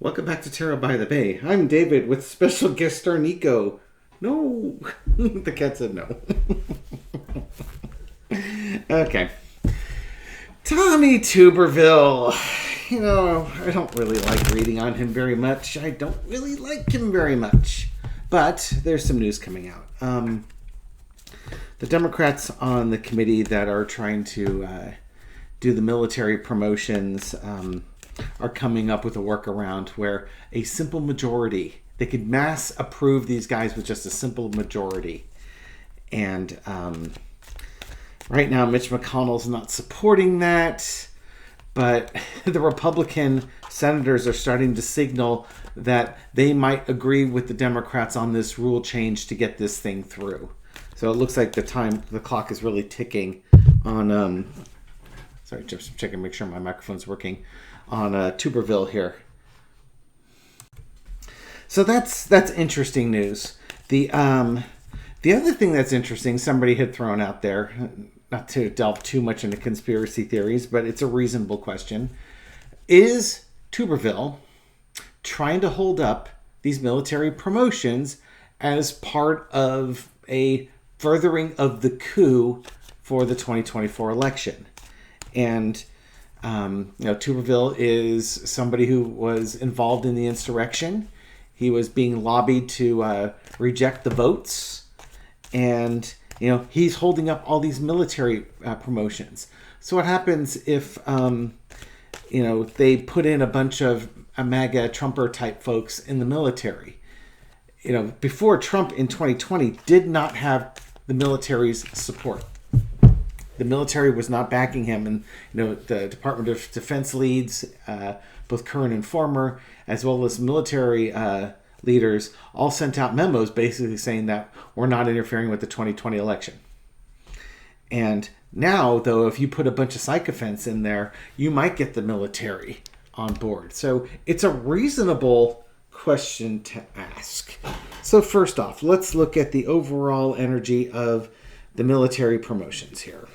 Welcome back to Terra by the Bay. I'm David with special guest star Nico. No, the cat said no. Okay. Tommy Tuberville. I don't really like reading on him very much. I don't really like him very much. But there's some news coming out. The Democrats on the committee that are trying to do the military promotions are coming up with a workaround where a simple majority, they could mass approve these guys with just a simple majority. And right now, Mitch McConnell's not supporting that, but the Republican senators are starting to signal that they might agree with the Democrats on this rule change to get this thing through. So it looks like the clock is really ticking on, sorry, just checking to make sure my microphone's working, on Tuberville here. So that's interesting news. The other thing that's interesting, somebody had thrown out there, not to delve too much into conspiracy theories, but it's a reasonable question. Is Tuberville trying to hold up these military promotions as part of a furthering of the coup for the 2024 election? And Tuberville is somebody who was involved in the insurrection. He was being lobbied to reject the votes, and he's holding up all these military promotions. So what happens if they put in a bunch of MAGA Trumper type folks in the military? Before Trump in 2020 did not have the military's support. The military was not backing him, and the Department of Defense leads, both current and former, as well as military leaders, all sent out memos basically saying that we're not interfering with the 2020 election. And now, though, if you put a bunch of sycophants in there, you might get the military on board. So it's a reasonable question to ask. So first off, let's look at the overall energy of the military promotions here.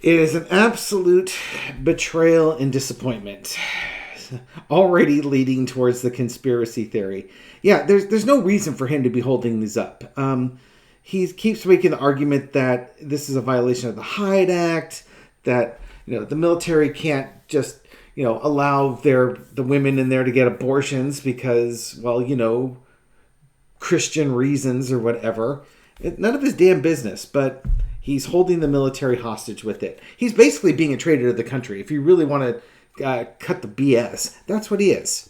It is an absolute betrayal and disappointment, already leading towards the conspiracy theory. Yeah, there's no reason for him to be holding these up. He keeps making the argument that this is a violation of the Hyde Act, that the military can't just allow the women in there to get abortions because, Christian reasons or whatever. None of his damn business, but he's holding the military hostage with it. He's basically being a traitor to the country. If you really want to cut the BS, that's what he is.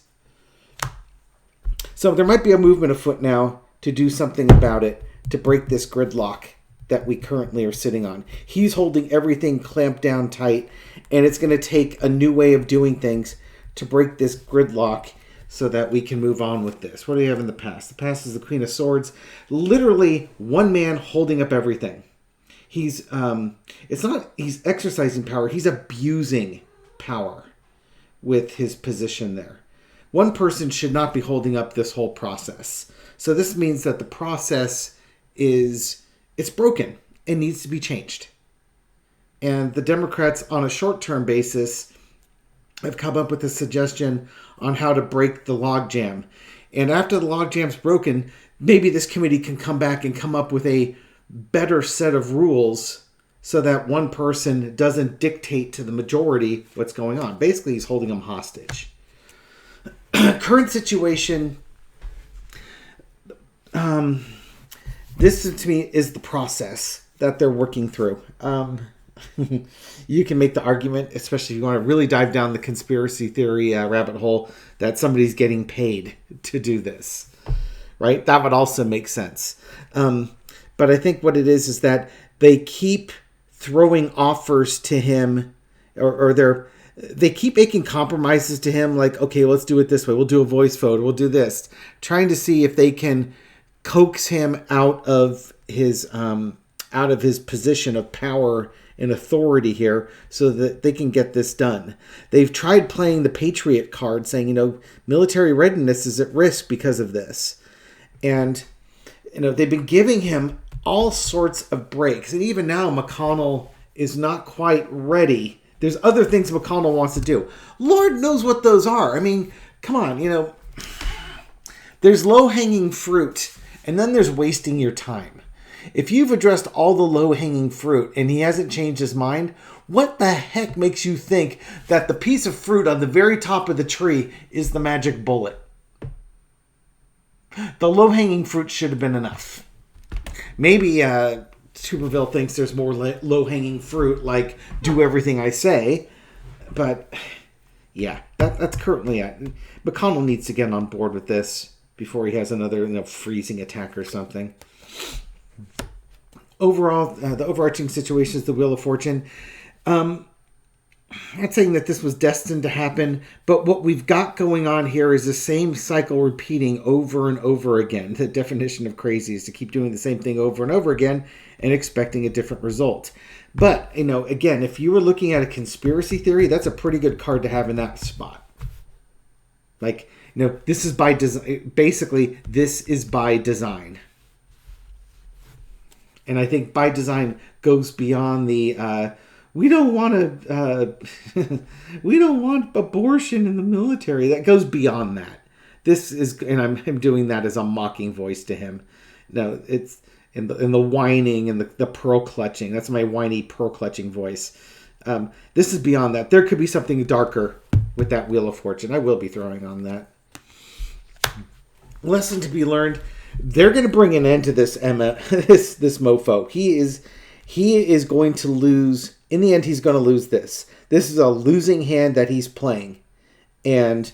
So there might be a movement afoot now to do something about it, to break this gridlock that we currently are sitting on. He's holding everything clamped down tight, and it's going to take a new way of doing things to break this gridlock so that we can move on with this. What do you have in the past? The past is the Queen of Swords. Literally one man holding up everything. He's exercising power. He's abusing power with his position there. One person should not be holding up this whole process. So this means that the process it's broken and needs to be changed. And the Democrats on a short-term basis have come up with a suggestion on how to break the logjam. And after the logjam's broken, maybe this committee can come back and come up with a better set of rules so that one person doesn't dictate to the majority what's going on. Basically, he's holding them hostage. Current situation, this to me is the process that they're working through. You can make the argument, especially if you want to really dive down the conspiracy theory rabbit hole, that somebody's getting paid to do this, right? That would also make sense. But I think what it is that they keep throwing offers to him, or they keep making compromises to him, like, okay, let's do it this way. We'll do a voice vote. We'll do this, trying to see if they can coax him out of his position of power and authority here so that they can get this done. They've tried playing the Patriot card, saying, military readiness is at risk because of this. And, they've been giving him all sorts of breaks. And even now, McConnell is not quite ready. There's other things McConnell wants to do. Lord knows what those are. I mean, come on, there's low-hanging fruit, and then there's wasting your time. If you've addressed all the low-hanging fruit and he hasn't changed his mind, what the heck makes you think that the piece of fruit on the very top of the tree is the magic bullet? The low-hanging fruit should have been enough. Maybe Tuberville thinks there's more low-hanging fruit, like do everything I say. But, yeah, that's currently it. McConnell needs to get on board with this before he has another freezing attack or something. Overall, the overarching situation is the Wheel of Fortune. I'm not saying that this was destined to happen, but what we've got going on here is the same cycle repeating over and over again. The definition of crazy is to keep doing the same thing over and over again and expecting a different result. But, again, if you were looking at a conspiracy theory, that's a pretty good card to have in that spot. Like, this is by design. Basically, this is by design. And I think by design goes beyond the we don't want we don't want abortion in the military. That goes beyond that. This is, and I'm doing that as a mocking voice to him. No, it's in the whining and the pearl clutching. That's my whiny pearl clutching voice. This is beyond that. There could be something darker with that Wheel of Fortune. I will be throwing on that. Lesson to be learned. They're going to bring an end to this this mofo. He is going to lose. In the end, he's going to lose this. This is a losing hand that he's playing. And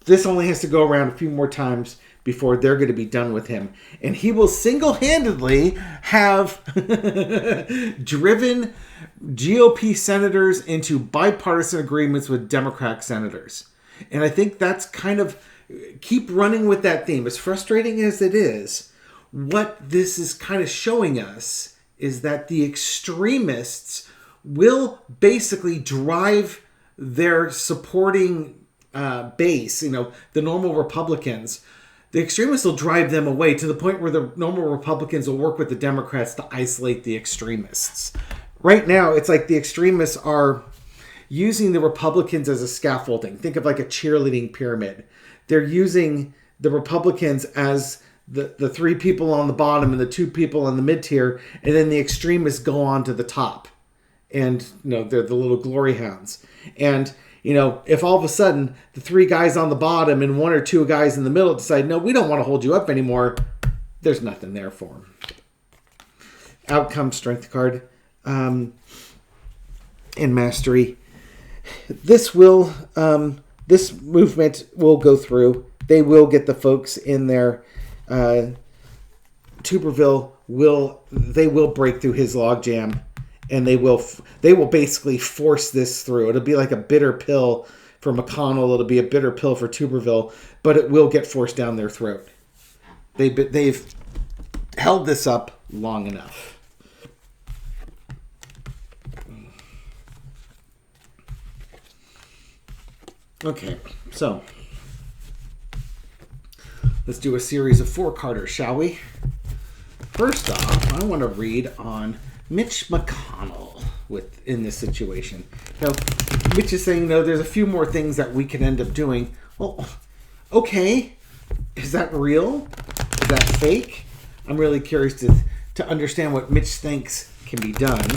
this only has to go around a few more times before they're going to be done with him. And he will single-handedly have driven GOP senators into bipartisan agreements with Democratic senators. And I think that's kind of... Keep running with that theme. As frustrating as it is, what this is kind of showing us is that the extremists will basically drive their supporting base, the normal Republicans. The extremists will drive them away to the point where the normal Republicans will work with the Democrats to isolate the extremists. Right now, it's like the extremists are using the Republicans as a scaffolding. Think of like a cheerleading pyramid. They're using the Republicans as the three people on the bottom and the two people on the mid-tier, and then the extremists go on to the top. And, they're the little glory hounds. And, if all of a sudden the three guys on the bottom and one or two guys in the middle decide, no, we don't want to hold you up anymore, there's nothing there for them. Outcome strength card. In Mastery. This movement will go through. They will get the folks in there. Tuberville will break through his logjam, and they will basically force this through. It'll be like a bitter pill for McConnell. It'll be a bitter pill for Tuberville, but it will get forced down their throat. They've held this up long enough. Okay, so let's do a series of four-carders, shall we? First off, I want to read on Mitch McConnell in this situation. Mitch is saying, there's a few more things that we can end up doing. Well, okay. Is that real? Is that fake? I'm really curious to understand what Mitch thinks can be done.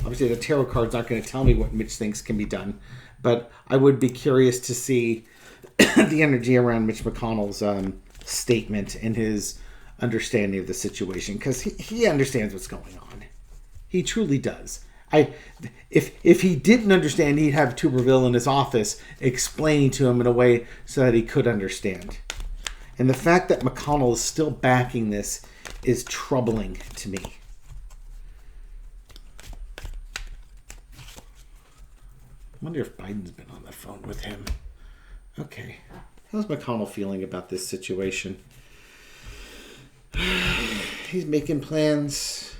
Obviously, the tarot card's not going to tell me what Mitch thinks can be done. But I would be curious to see the energy around Mitch McConnell's statement and his understanding of the situation, because he understands what's going on. He truly does. If he didn't understand, he'd have Tuberville in his office explaining to him in a way so that he could understand. And the fact that McConnell is still backing this is troubling to me. I wonder if Biden's been on the phone with him. Okay. How's McConnell feeling about this situation? He's making plans.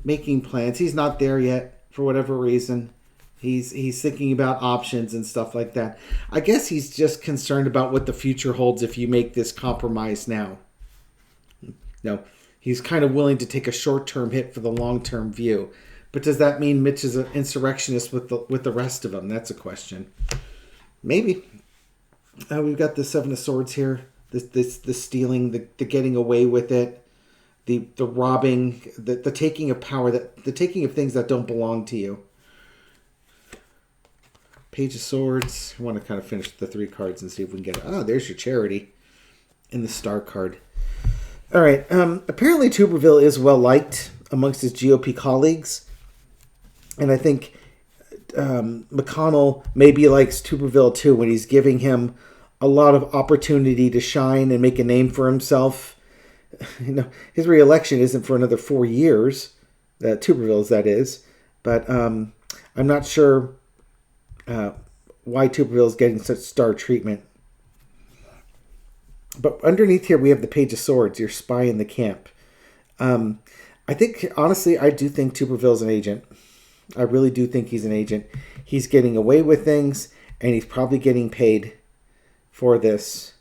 He's not there yet for whatever reason. He's thinking about options and stuff like that. I guess he's just concerned about what the future holds if you make this compromise now. No, he's kind of willing to take a short-term hit for the long-term view. But does that mean Mitch is an insurrectionist with the rest of them? That's a question. Maybe. We've got the Seven of Swords here. The stealing, the getting away with it, the robbing, the taking of power, the taking of things that don't belong to you. Page of Swords. I want to kind of finish the 3 cards and see if we can get it. Oh, there's your charity in the Star card. All right. Apparently Tuberville is well liked amongst his GOP colleagues. And I think McConnell maybe likes Tuberville too when he's giving him a lot of opportunity to shine and make a name for himself. His re-election isn't for another 4 years. Tuberville's, that is. But I'm not sure why Tuberville's getting such star treatment. But underneath here we have the Page of Swords, your spy in the camp. I think, honestly, I do think Tuberville's an agent. I really do think he's an agent. He's getting away with things, and he's probably getting paid for this.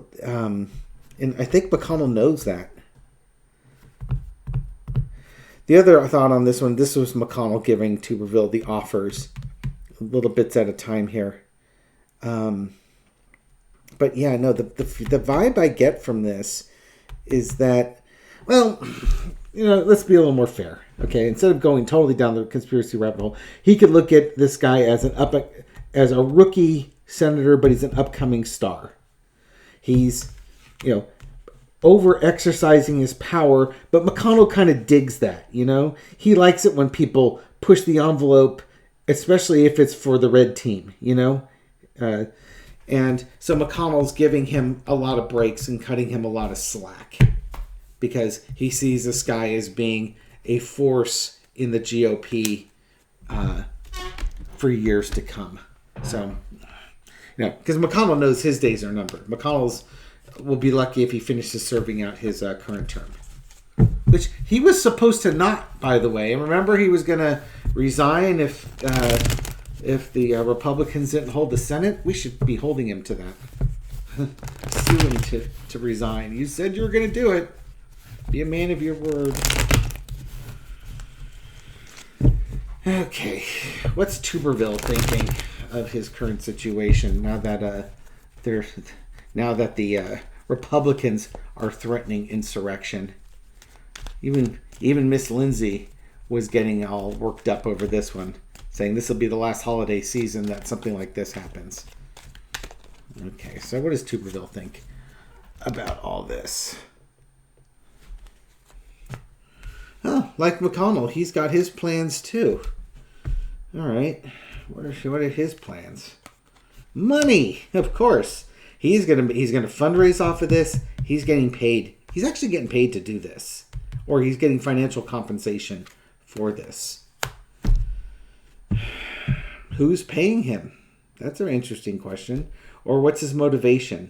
And I think McConnell knows that. The other thought on this one, this was McConnell giving Tuberville the offers, little bits at a time here. But yeah, no, the vibe I get from this is that, well, let's be a little more fair, okay? Instead of going totally down the conspiracy rabbit hole, he could look at this guy as as a rookie senator, but he's an upcoming star. He's, over exercising his power, but McConnell kind of digs that, He likes it when people push the envelope, especially if it's for the red team, and so McConnell's giving him a lot of breaks and cutting him a lot of slack because he sees this guy as being a force in the GOP for years to come. So, because McConnell knows his days are numbered. McConnell's will be lucky if he finishes serving out his current term, which he was supposed to not, by the way. And remember, he was going to resign if the Republicans didn't hold the Senate. We should be holding him to that. Sue him to resign. You said you were going to do it. Be a man of your word. Okay, what's Tuberville thinking of his current situation now that the Republicans are threatening insurrection? Even Miss Lindsay was getting all worked up over this one, saying this will be the last holiday season that something like this happens. Okay, so what does Tuberville think about all this? Oh, like McConnell, he's got his plans too. All right, what are his plans? Money, of course. He's gonna fundraise off of this. He's getting paid. He's actually getting paid to do this, or he's getting financial compensation for this. Who's paying him? That's an interesting question. Or what's his motivation?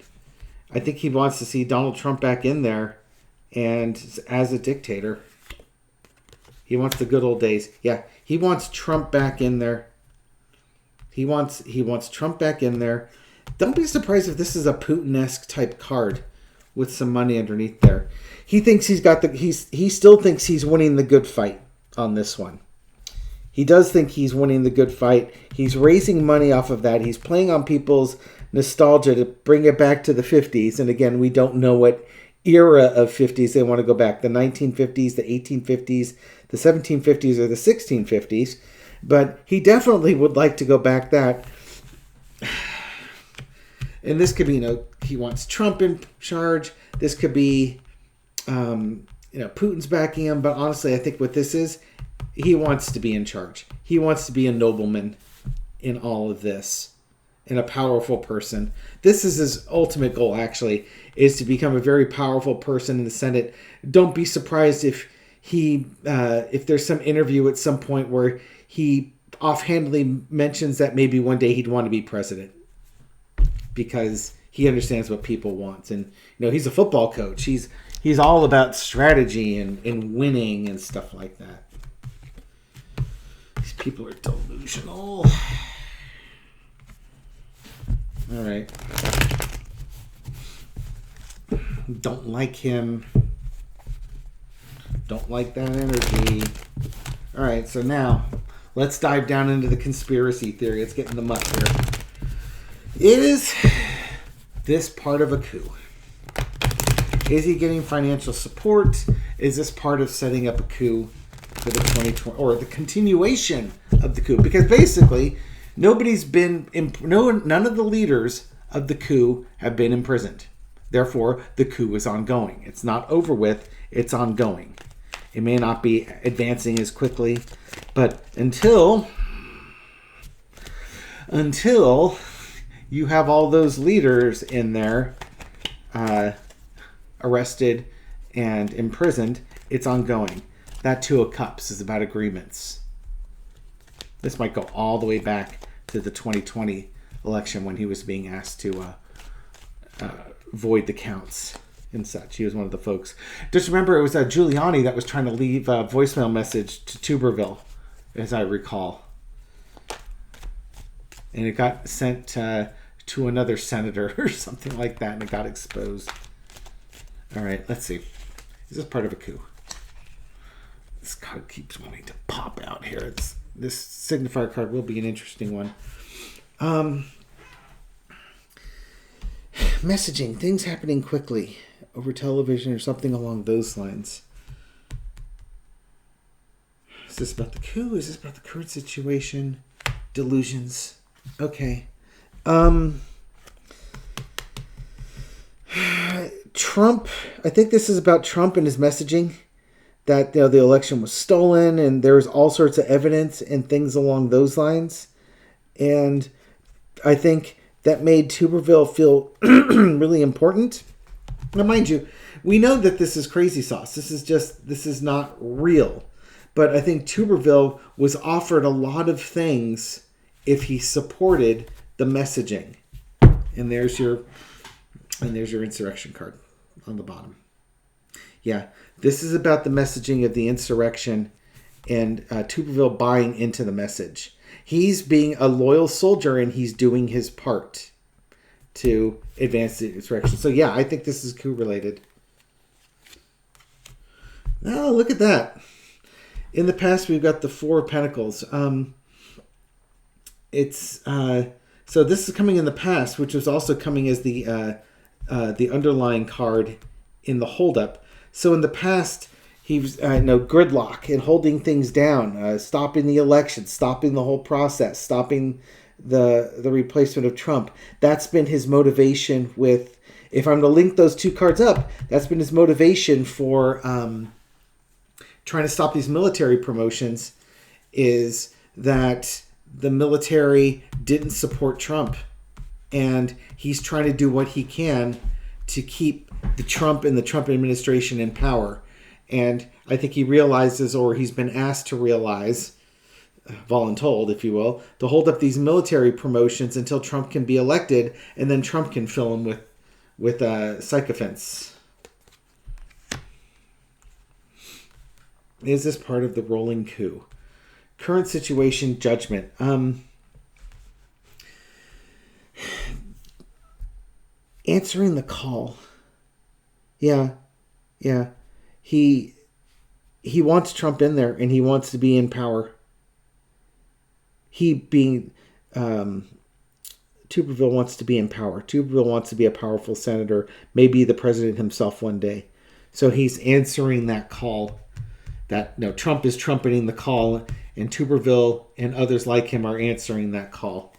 I think he wants to see Donald Trump back in there and as a dictator. He wants the good old days. Yeah, he wants Trump back in there. He wants Trump back in there. Don't be surprised if this is a Putin-esque type card with some money underneath there. He thinks he still thinks he's winning the good fight on this one. He does think he's winning the good fight. He's raising money off of that. He's playing on people's nostalgia to bring it back to the 50s. And again, we don't know what era of 50s they want to go back. The 1950s, the 1850s, the 1750s, or the 1650s. But he definitely would like to go back that. And this could be, he wants Trump in charge. This could be, Putin's backing him. But honestly, I think what this is, he wants to be in charge. He wants to be a nobleman in all of this, and a powerful person. This is his ultimate goal, actually, is to become a very powerful person in the Senate. Don't be surprised if there's some interview at some point where he offhandedly mentions that maybe one day he'd want to be president, because he understands what people want. And he's a football coach. He's all about strategy and winning and stuff like that. These people are delusional. All right. Don't like him. Don't like that energy. All right, so now let's dive down into the conspiracy theory. Let's get in the muck here. Is this part of a coup? Is he getting financial support? Is this part of setting up a coup for the 2020, or the continuation of the coup? Because basically, none of the leaders of the coup have been imprisoned. Therefore, the coup is ongoing. It's not over with, it's ongoing. It may not be advancing as quickly, but until you have all those leaders in there arrested and imprisoned, it's ongoing. That Two of Cups is about agreements. This might go all the way back to the 2020 election when he was being asked to void the counts and such. He was one of the folks. Just remember, it was Giuliani that was trying to leave a voicemail message to Tuberville, as I recall. And it got sent to another senator or something like that, and it got exposed. All right, let's see. Is this part of a coup? This card keeps wanting to pop out here. This signifier card will be an interesting one. Messaging, things happening quickly over television or something along those lines. Is this about the coup? Is this about the current situation? Delusions. Okay. Trump, I think this is about Trump and his messaging, that the election was stolen and there was all sorts of evidence and things along those lines. And I think that made Tuberville feel really important. Now, mind you, we know that this is crazy sauce. This is not real. But I think Tuberville was offered a lot of things if he supported the messaging. And there's your insurrection card on the bottom. Yeah, this is about the messaging of the insurrection and Tuberville buying into the message. He's being a loyal soldier and he's doing his part to advance the insurrection. So yeah, I think this is coup related. Oh, look at that. In the past, we've got the Four of Pentacles. So this is coming in the past, which was also coming as the underlying card in the holdup. So in the past, he was gridlock and holding things down, stopping the election, stopping the whole process, stopping the replacement of Trump. That's been his motivation with, if I'm to link those two cards up, that's been his motivation for trying to stop these military promotions, is that the military didn't support Trump. And he's trying to do what he can to keep the Trump and the Trump administration in power. And I think he realizes, or he's been asked to realize, voluntold, if you will, to hold up these military promotions until Trump can be elected, and then Trump can fill him with sycophants. Is this part of the rolling coup? Current situation, judgment. Answering the call. Yeah. He wants Trump in there, and he wants to be in power. He being Tuberville wants to be in power. Tuberville wants to be a powerful senator, maybe the president himself one day. So he's answering that call. That Trump is trumpeting the call, and Tuberville and others like him are answering that call.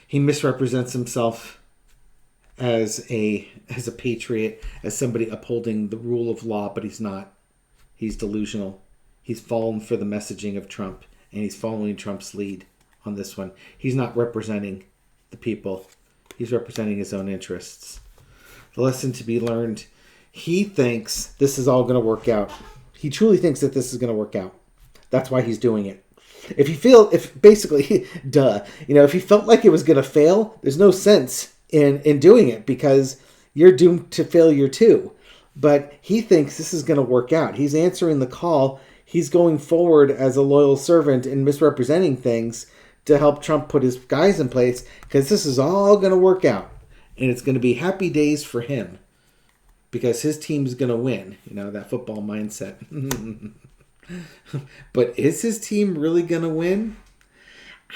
He misrepresents himself as a patriot, as somebody upholding the rule of law, but he's not. He's delusional. He's fallen for the messaging of Trump, and he's following Trump's lead on this one. He's not representing the people. He's representing his own interests. The lesson to be learned: he thinks this is all going to work out. He truly thinks that this is going to work out. That's why he's doing it. If he felt like it was going to fail, there's no sense in doing it, because you're doomed to failure too. But he thinks this is going to work out. He's answering the call. He's going forward as a loyal servant and misrepresenting things to help Trump put his guys in place, because this is all going to work out. And it's going to be happy days for him, because his team's going to win. You know, that football mindset. But is his team really going to win?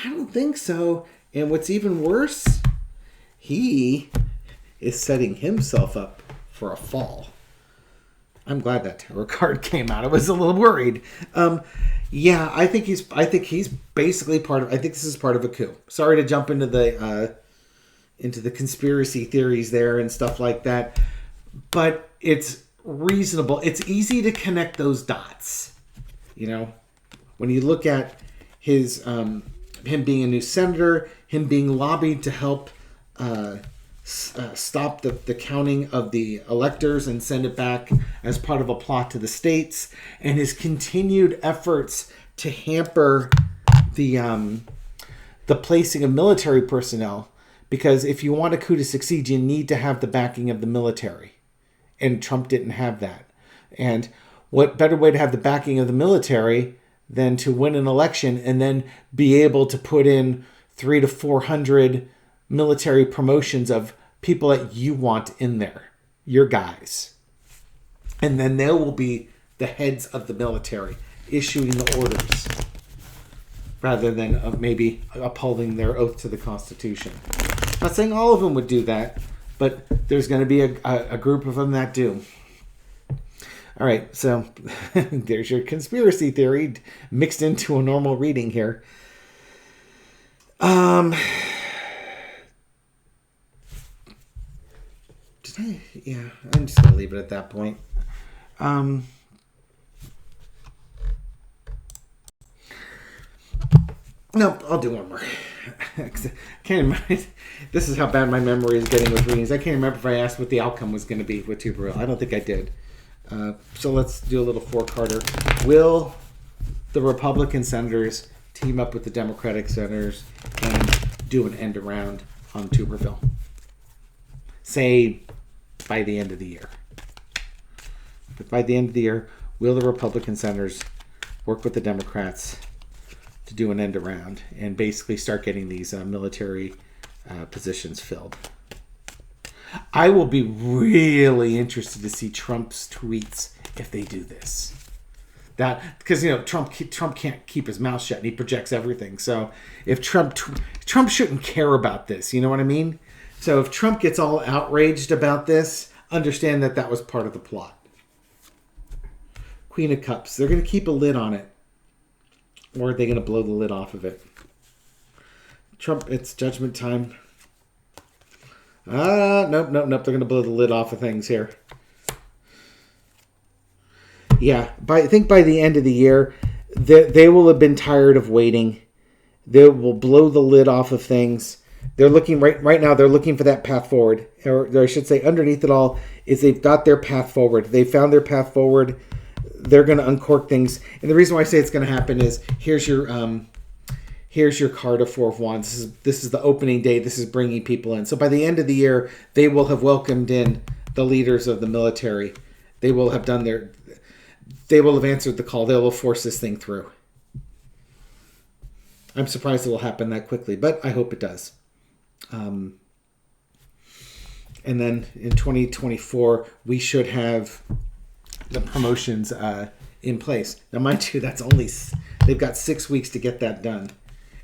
I don't think so. And what's even worse, he is setting himself up for a fall. I'm glad that tarot card came out. I was a little worried. Yeah, I think he's basically part of. I think this is part of a coup. Sorry to jump into the conspiracy theories there and stuff like that, but it's reasonable. It's easy to connect those dots. You know, when you look at his him being a new senator, him being lobbied to help stop the counting of the electors and send it back as part of a plot to the states, and his continued efforts to hamper the placing of military personnel, because if you want a coup to succeed, you need to have the backing of the military, and Trump didn't have that. And what better way to have the backing of the military than to win an election and then be able to put in 300 to 400 military promotions of people that you want in there, your guys. And then they will be the heads of the military issuing the orders rather than maybe upholding their oath to the Constitution. I'm not saying all of them would do that, but there's going to be a group of them that do. All right, so there's your conspiracy theory mixed into a normal reading here. Yeah, I'm just going to leave it at that point. No, I'll do one more. I can't remember. This is how bad my memory is getting with readings. I can't remember if I asked what the outcome was going to be with Tuberville. I don't think I did. So let's do a little four-carder. Will the Republican senators team up with the Democratic senators and do an end around on Tuberville? Say by the end of the year. But by the end of the year, will the Republican senators work with the Democrats to do an end around and basically start getting these military positions filled? I will be really interested to see Trump's tweets if they do this. That because Trump can't keep his mouth shut and he projects everything. So if Trump shouldn't care about this, you know what I mean? So if Trump gets all outraged about this, understand that was part of the plot. Queen of Cups. They're going to keep a lid on it. Or are they going to blow the lid off of it? Trump, it's judgment time. Nope. They're going to blow the lid off of things here. Yeah, I think by the end of the year, they will have been tired of waiting. They will blow the lid off of things. They're looking right now. They're looking for that path forward, or I should say, underneath it all is they've got their path forward. They found their path forward. They're going to uncork things, and the reason why I say it's going to happen is here's your card of Four of Wands. This is the opening day. This is bringing people in. So by the end of the year, they will have welcomed in the leaders of the military. They will have done their. They will have answered the call. They will force this thing through. I'm surprised it will happen that quickly, but I hope it does. And then in 2024, we should have the promotions in place. Now, mind you, they've got 6 weeks to get that done.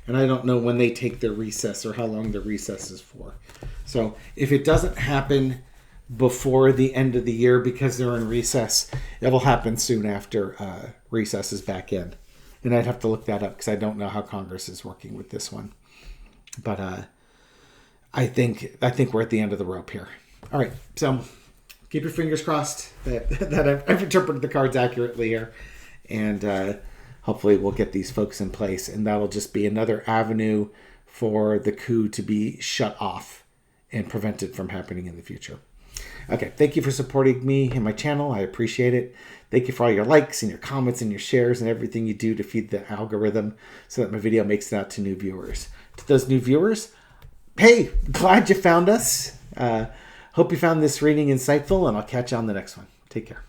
And I don't know when they take their recess or how long their recess is for. So if it doesn't happen before the end of the year because they're in recess, it'll happen soon after recess is back in. And I'd have to look that up because I don't know how Congress is working with this one. But I think we're at the end of the rope here. All right, so keep your fingers crossed that I've interpreted the cards accurately here. And hopefully we'll get these folks in place. And that'll just be another avenue for the coup to be shut off and prevented from happening in the future. Okay, thank you for supporting me and my channel. I appreciate it. Thank you for all your likes and your comments and your shares and everything you do to feed the algorithm so that my video makes it out to new viewers. To those new viewers, hey, glad you found us. Hope you found this reading insightful, and I'll catch you on the next one. Take care.